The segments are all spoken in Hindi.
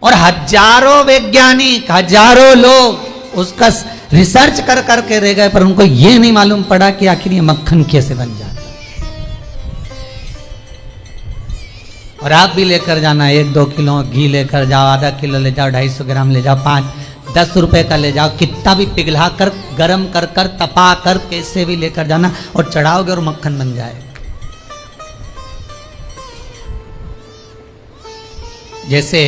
और हजारों वैज्ञानिक, हजारों लोग उसका रिसर्च कर करके रह गए, पर उनको ये नहीं मालूम पड़ा कि आखिर ये मक्खन कैसे बन जाता है। और आप भी लेकर जाना, 1-2 किलो घी लेकर जाओ, आधा किलो ले जाओ, 250 ग्राम ले जाओ, 5-10 रुपए का ले जाओ, कितना भी पिघला कर, गरम कर कर, तपा कर, कैसे भी लेकर जाना और चढ़ाओगे और मक्खन बन जाएगा। जैसे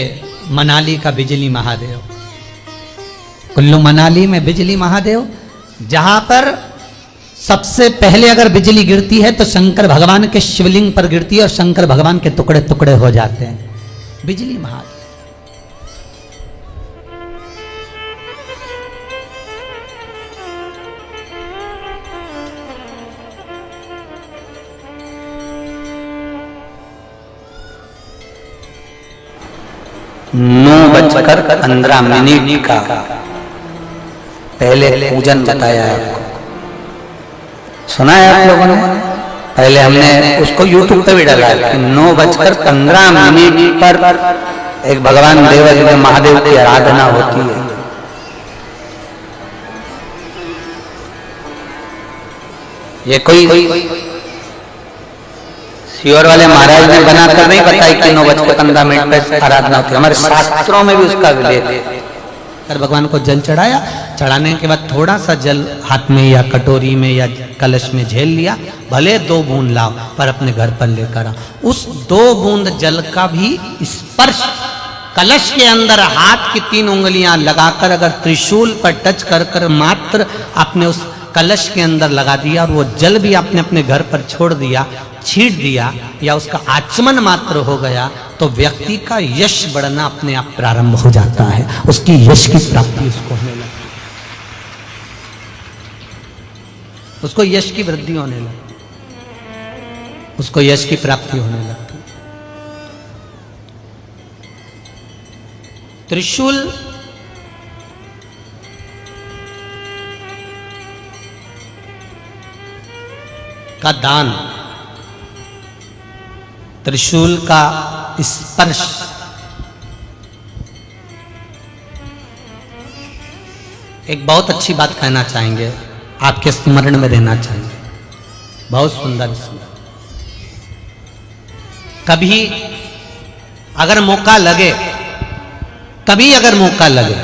मनाली का बिजली महादेव, कुल्लू मनाली में बिजली महादेव, जहां पर सबसे पहले अगर बिजली गिरती है तो शंकर भगवान के शिवलिंग पर गिरती है और शंकर भगवान के टुकड़े टुकड़े हो जाते हैं। बिजली महादेव। नौ 9:15 का पहले पूजन बताया है आपको, सुना है आप लोगों ने? पहले हमने उसको YouTube पे भी डाला है कि 9:15 पर एक भगवान देवादिदेव महादेव की आराधना होती है। ये कोई सियोर वाले महाराज ने बनाकर नहीं बताया कि 9:15 पर आराधना होती है, हमारे शास्त्रों में भी उसका उल्लेख है। भगवान को जल चढ़ाया, चढ़ाने के बाद थोड़ा सा जल हाथ में या कटोरी में या कलश में झेल लिया, भले 2 बूंद लाओ पर अपने घर पर लेकर आओ। उस 2 बूंद जल का भी स्पर्श कलश के अंदर हाथ की 3 उंगलियां लगाकर अगर त्रिशूल पर टच कर कर मात्र आपने उस कलश के अंदर लगा दिया और वो जल भी आपने अपने घर पर छोड़ दिया, छीट दिया या उसका आचमन मात्र हो गया, तो व्यक्ति का यश बढ़ना अपने आप प्रारंभ हो जाता है, उसकी यश की प्राप्ति उसको होने लगती, उसको यश की वृद्धि होने लगती, उसको यश की प्राप्ति होने लगती। त्रिशूल का दान, त्रिशूल का स्पर्श, एक बहुत अच्छी बात कहना चाहेंगे, आपके स्मरण में रहना चाहिए, बहुत सुंदर सुंदर। कभी अगर मौका लगे, कभी अगर मौका लगे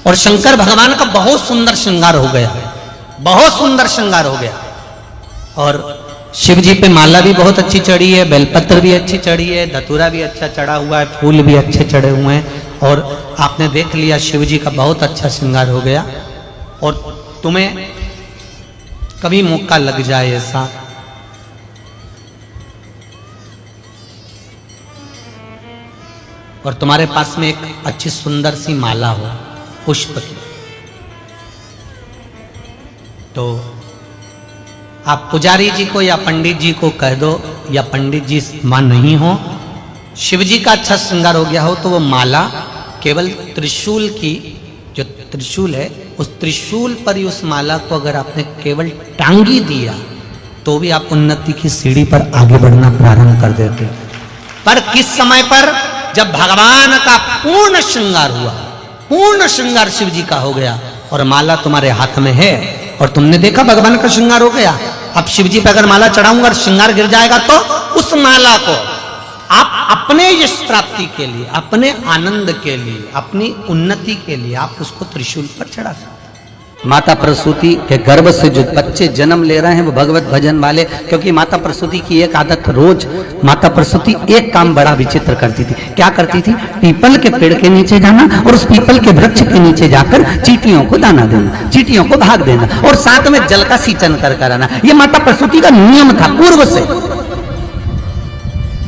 और शंकर भगवान का बहुत सुंदर श्रृंगार हो गया, बहुत सुंदर श्रृंगार हो गया और शिव जी पे माला भी बहुत अच्छी चढ़ी है, बेलपत्र भी अच्छी चढ़ी है, धतूरा भी अच्छा चढ़ा हुआ है, फूल भी अच्छे चढ़े हुए हैं और आपने देख लिया शिव जी का बहुत अच्छा श्रृंगार हो गया और तुम्हें कभी मौका लग जाए ऐसा, और तुम्हारे पास में एक अच्छी सुंदर सी माला हो पुष्प की, तो आप पुजारी जी को या पंडित जी को कह दो, या पंडित जी मां नहीं हो, शिव जी का अच्छा श्रृंगार हो गया हो, तो वो माला केवल त्रिशूल की, जो त्रिशूल है उस त्रिशूल पर ही उस माला को अगर आपने केवल टांगी दिया तो भी आप उन्नति की सीढ़ी पर आगे बढ़ना प्रारंभ कर देते। पर किस समय पर? जब भगवान का पूर्ण श्रृंगार हुआ, पूर्ण श्रृंगार शिव जी का हो गया और माला तुम्हारे हाथ में है और तुमने देखा भगवान का श्रृंगार हो गया। अब शिव जी पे अगर माला चढ़ाऊंगा और श्रृंगार गिर जाएगा तो उस माला को आप अपने यश प्राप्ति के लिए, अपने आनंद के लिए, अपनी उन्नति के लिए आप उसको त्रिशूल पर चढ़ा सकते। माता प्रसूति के गर्भ से जो बच्चे जन्म ले रहे हैं वो भगवत भजन वाले, क्योंकि माता प्रसूति की एक आदत, रोज माता प्रसूति एक काम बड़ा विचित्र करती थी। क्या करती थी? पीपल के पेड़ के नीचे जाना और उस पीपल के वृक्ष के नीचे जाकर चींटियों को दाना देना, चींटियों को भाग देना और साथ में जल का सिंचन कर आना। ये माता प्रसूति का नियम था पूर्व से।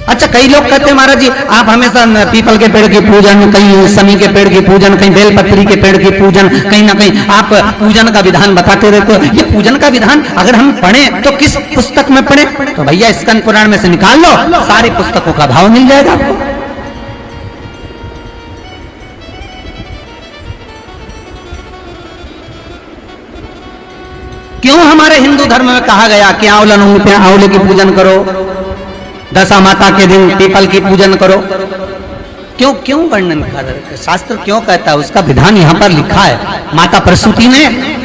अच्छा, कई लोग कहते हैं महाराज जी आप हमेशा पीपल के पेड़ की पूजन, कहीं समी के पेड़ की पूजन, कहीं बेलपत्री के पेड़ की पूजन, कहीं ना कहीं आप पूजन का विधान बताते रहते हो। ये पूजन का विधान अगर हम पढ़ें तो किस पुस्तक में पढ़ें? तो भैया स्कंद पुराण में से निकाल लो, सारी पुस्तकों का भाव मिल जाएगा आपको। क्यों हमारे हिंदू धर्म में कहा गया कि आंवले की पूजन करो, दशा माता के दिन पीपल की पूजन करो? क्यों क्यों वर्णन कर, शास्त्र क्यों कहता है, उसका विधान यहाँ पर लिखा है। माता प्रसूति ने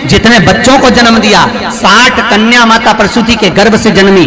जितने बच्चों को जन्म दिया, 60 कन्या माता प्रसूति के गर्भ से जन्मी,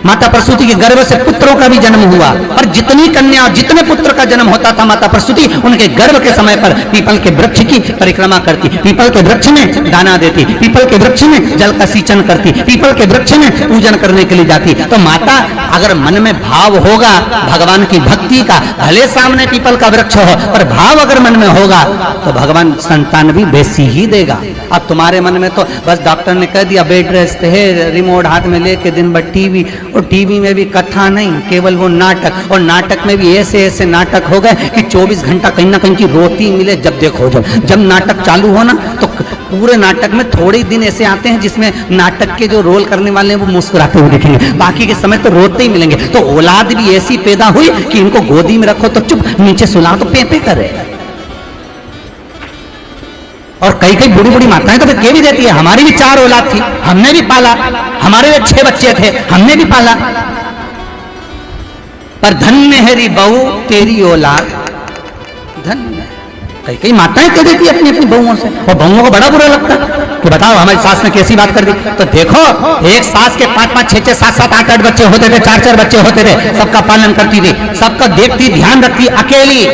माता प्रसूति के गर्भ से पुत्रों का भी जन्म हुआ, और जितनी कन्या और जितने पुत्र का जन्म होता था माता प्रसूति उनके गर्भ के समय पर पीपल के वृक्ष की परिक्रमा करती, पीपल के वृक्ष में दाना देती, पीपल के वृक्ष में जल का सिंचन करती, पीपल के वृक्ष में पूजन करने के लिए जाती। तो माता अगर मन में भाव होगा भगवान की भक्ति का, भले सामने पीपल का वृक्ष हो, पर भाव अगर मन में होगा तो भगवान संतान भी वैसी ही देगा। अब तुम्हारे मन में तो बस डॉक्टर ने कह दिया बेड रेस्ट है, रिमोट हाथ में लेके दिन भर टीवी, और टीवी में भी कथा नहीं, केवल वो नाटक, और नाटक में भी ऐसे ऐसे नाटक हो गए कि 24 घंटा कहीं ना कहीं की रोटी मिले। जब देखो जब नाटक चालू हो ना तो पूरे नाटक में थोड़े दिन ऐसे आते हैं जिसमें नाटक के जो रोल करने वाले हैं वो मुस्कुराते हुए दिखेंगे, बाकी के समय तो रोते ही मिलेंगे। तो औलाद भी ऐसी पैदा हुई कि इनको गोदी में रखो तो चुप, नीचे सुलाओ तो पे करे। और कई कई बूढ़ी बूढ़ी माताएं तो फिर कह भी देती है हमारी भी 4 औलाद थी, हमने भी पाला, हमारे भी 6 बच्चे थे, हमने भी पाला, पर धन्य है री बहू तेरी औलाद, धन्य। कई कई माताएं कह देती है अपनी अपनी बहुओं से, और बहुओं को बड़ा बुरा लगता है कि बताओ हमारी सास ने कैसी बात कर दी। तो देखो एक सास के 5-5, 6-6, 7-7, 8-8 बच्चे होते थे, 4-4 बच्चे होते थे, सबका पालन करती थी, सबका देखती, ध्यान रखती, अकेली,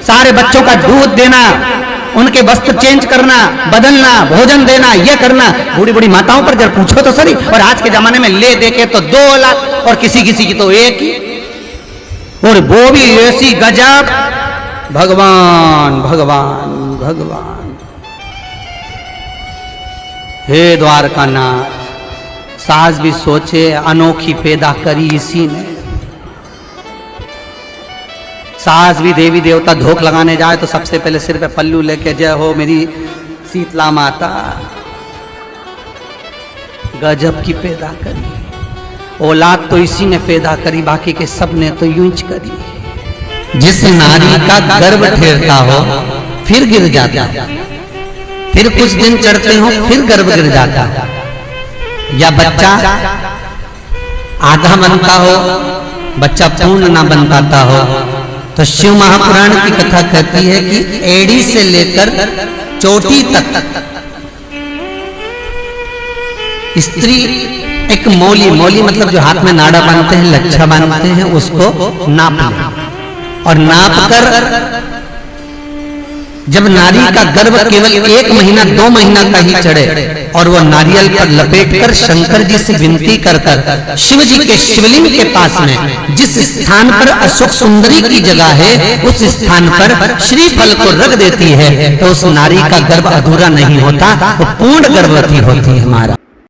सारे बच्चों का दूध देना, उनके वस्त्र चेंज करना, बदलना, भोजन देना, ये करना। बूढ़ी बूढ़ी माताओं पर जब पूछो तो सही, और आज के जमाने में ले दे के तो 2 औलाद, और किसी किसी की तो 1 ही, और वो भी ऐसी गजब। भगवान भगवान भगवान, हे द्वारकानाथ, सास भी सोचे अनोखी पैदा करी इसी ने। सास भी देवी देवता धोख लगाने जाए तो सबसे पहले सिर पे पल्लू लेके जय हो मेरी शीतला माता, गजब की पैदा करी। औलाद तो इसी ने पैदा करी, बाकी के सब ने तो यूं ही करी। जिस नारी का गर्भ ठेरता हो फिर गिर जाता, फिर कुछ दिन चढ़ते हो फिर गर्भ गिर जाता, या बच्चा आधा बनता हो, बच्चा पूर्ण ना बन पाता हो। तो शिव महापुराण की कथा कहती है कि एड़ी से लेकर चोटी तक स्त्री एक मौली, मौली मतलब जो हाथ में नाड़ा बांधते हैं, लच्छा बांधते हैं, उसको नाप लें, और नाप कर जब नारी का गर्भ केवल 1 महीना 2 महीना का ही चढ़े, और वो नारियल पर लपेटकर शंकर जी से विनती कर कर शिव जी के शिवलिंग के पास में जिस स्थान पर अशोक सुंदरी की जगह है उस स्थान पर श्रीफल को रख देती है, तो उस नारी का गर्भ अधूरा नहीं होता, वो पूर्ण गर्भवती होती है। हमारा